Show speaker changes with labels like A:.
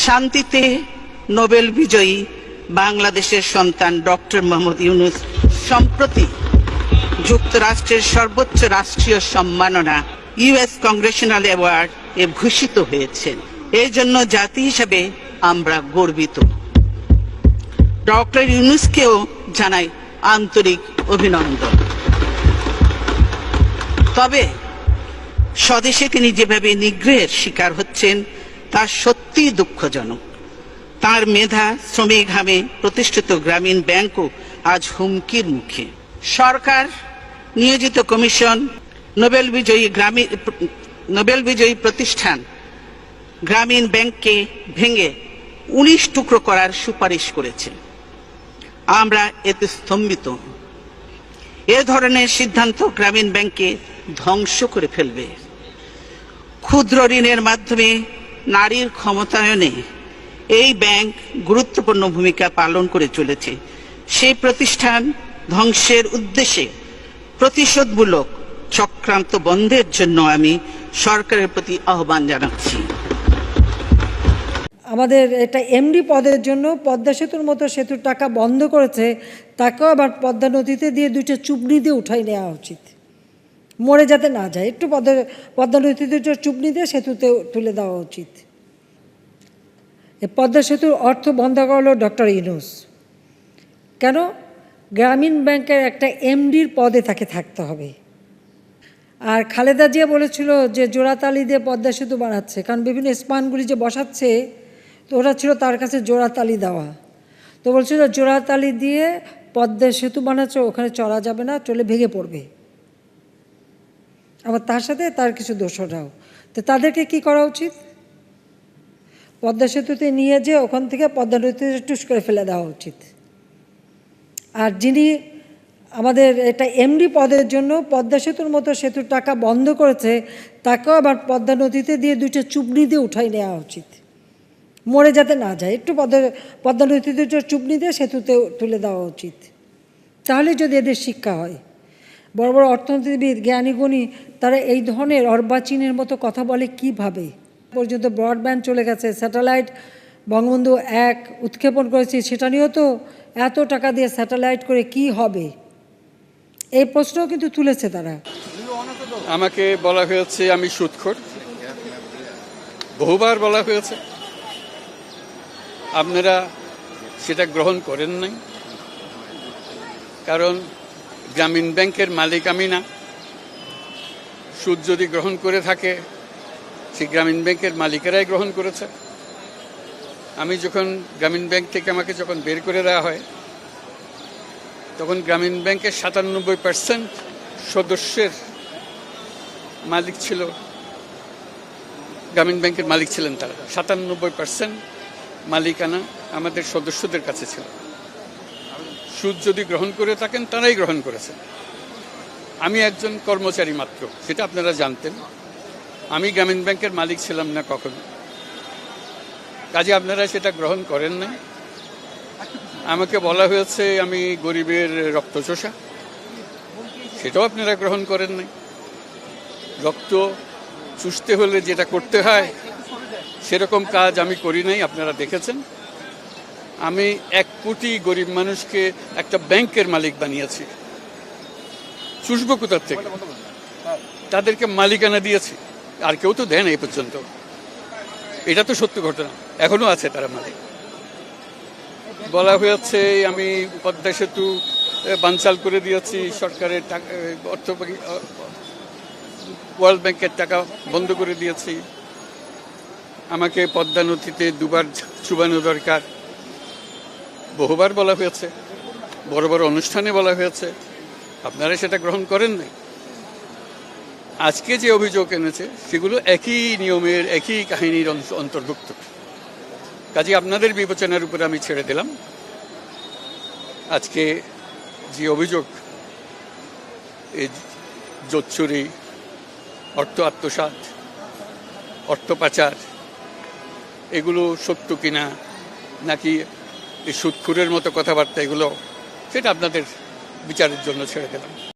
A: শান্তিতে নোবেল বিজয়ী বাংলাদেশের সন্তান ডক্টর মোহাম্মদ ইউনূস সম্প্রতি যুক্তরাষ্ট্রের সর্বোচ্চ রাষ্ট্রীয় সম্মাননা ইউএস কংগ্রেশনাল অ্যাওয়ার্ড এ ভূষিত হয়েছেন। এর জন্য জাতি হিসেবে আমরা গর্বিত। ডক্টর ইউনূসকেও জানাই আন্তরিক অভিনন্দন। তবে স্বদেশে তিনি যেভাবে নিগ্রহের শিকার হচ্ছেন তা সত্যিই দুঃখজনক। তার মেধা, শ্রমে ঘামে প্রতিষ্ঠিত গ্রামীণ ব্যাংকও আজ হুমকির মুখে। সরকার নিয়োজিত কমিশন নোবেল বিজয়ী প্রতিষ্ঠান গ্রামীণ ব্যাংককে ভেঙে 19 টুকরো করার সুপারিশ করেছে। আমরা এতে স্তম্ভিত। এ ধরনের সিদ্ধান্ত গ্রামীণ ব্যাংককে ধ্বংস করে ফেলবে। ক্ষুদ্র ঋণের মাধ্যমে নারীর ক্ষমতায়নে এই ব্যাংক গুরুত্বপূর্ণ ভূমিকা পালন করে চলেছে। সেই প্রতিষ্ঠান ধ্বংসের উদ্দেশ্যে প্রতিশোধমূলক চক্রান্ত বন্ধের জন্য আমি সরকারের প্রতি আহ্বান জানাচ্ছি।
B: আমাদের এটা এমডি পদের জন্য পদ্মা সেতুর মতো সেতুর টাকা বন্ধ করেছে, তাকেও আবার পদ্মা নদীতে দিয়ে 2টা চুবনি দিয়ে উঠাই নেওয়া উচিত, মরে যাতে না যায়। একটু পদ্মা নদীতে 2টা চুবনি দিয়ে সেতুতে তুলে দেওয়া উচিত। এই পদ্মা সেতুর অর্থ বন্ধ করলো ডক্টর ইউনূস। কেন? গ্রামীণ ব্যাংকের একটা এমডির পদে তাকে থাকতে হবে। আর খালেদা জিয়া বলেছিল যে জোড়াতালি দিয়ে পদ্মা সেতু বানাচ্ছে, কারণ বিভিন্ন স্পানগুলি যে বসাচ্ছে, তো ওরা ছিল তার কাছে জোড়াতালি দেওয়া। তো বলছিল জোড়াতালি দিয়ে পদ্মা সেতু বানাচ্ছে, ওখানে চলা যাবে না, চলে ভেঙে পড়বে। আবার তার সাথে তার কিছু দোষরাও। তো তাদেরকে কি করা উচিত? পদ্মা সেতুতে নিয়ে যে ওখান থেকে পদ্মা নদীতে টুস করে ফেলে দেওয়া উচিত। আর যিনি আমাদের এটা এমডি পদের জন্য পদ্মা সেতুর মতো সেতুর টাকা বন্ধ করেছে, তাকেও আবার পদ্মা নদীতে দিয়ে 2টা চুবনি দিয়ে উঠাই নেওয়া উচিত, মরে যাতে না যায়। একটু পদ্মা নদীতে 2টা চুবনি দিয়ে সেতুতে তুলে দেওয়া উচিত। তাহলে যদি এদের শিক্ষা হয়। বড় বড় অর্থনীতিবিদ, জ্ঞানীগুণী, তারা এই ধরনের অর্বাচীনের মতো কথা বলে কিভাবে? পর্যন্ত ব্রডব্যান্ড চলে গেছে, স্যাটেলাইট বঙ্গবন্ধু 1 উৎক্ষেপণ করেছে, সেটা নিয়েও তো এত টাকা দিয়ে স্যাটেলাইট করে কি হবে, এই প্রশ্নও কিন্তু তুলেছে তারা।
C: আমাকে বলা হয়েছে আমি সুদখোর, বহুবার বলা হয়েছে। আপনারা সেটা গ্রহণ করেন নাই, কারণ গ্রামীণ ব্যাংকের মালিক আমি না। সুদ যদি গ্রহণ করে থাকে, সেই গ্রামীণ ব্যাংকের মালিকেরাই গ্রহণ করেছে। আমি যখন গ্রামীণ ব্যাংক থেকে আমাকে যখন বের করে দেওয়া হয়, তখন গ্রামীণ ব্যাংকের 97% সদস্যের মালিক ছিল, গ্রামীণ ব্যাংকের মালিক ছিলেন তারা। 97% মালিকানা আমাদের সদস্যদের কাছে ছিল। সুদ যদি গ্রহণ করে থাকেন, তারাই গ্রহণ করেছে। আমি একজন কর্মচারী মাত্র, সেটা আপনারা জানতেন। আমি গ্রামীণ ব্যাংকের মালিক ছিলাম না কখনো। কাজে আপনারা সেটা গ্রহণ করেন না। আমাকে বলা হয়েছে আমি গরিবের রক্তচোষা, সেটাও আপনারা গ্রহণ করেন নাই। রক্ত চুষতে হলে যেটা করতে হয়, সেরকম কাজ আমি করি নাই, আপনারা দেখেছেন। আমি 1 কোটি গরিব মানুষকে একটা ব্যাংকের মালিক বানিয়েছি। চুষবো কোথার থেকে? তাদেরকে মালিকানা দিয়েছি, আর কেউ তো দেন এই পর্যন্ত। এটা তো সত্য ঘটনা, এখনো আছে তারা মালিক। বলা হয়েছে আমি পদ্মা সেতু বানচাল করে দিয়েছি, সরকারের টাকা, ওয়ার্ল্ড ব্যাংকের টাকা বন্ধ করে দিয়েছি, আমাকে পদ্মা নদীতে 2বার চুবানো দরকার, বহুবার বলা হয়েছে, বড় বড় অনুষ্ঠানে বলা হয়েছে। আপনারা সেটা গ্রহণ করেন নাই। আজকে যে অভিযোগ এনেছে, সেগুলো একই নিয়মের, একই কাহিনীর অন্তর্ভুক্ত। কাজে আপনাদের বিবেচনার উপরে আমি ছেড়ে দিলাম। আজকে যে অভিযোগ, এই জোচ্চুরি, অর্থ আত্মসাৎ, অর্থ পাচার, এগুলো সত্য কিনা, নাকি এই সুদখোরের মতো কথাবার্তা, এগুলো সেটা আপনাদের বিচারের জন্য ছেড়ে দিলাম।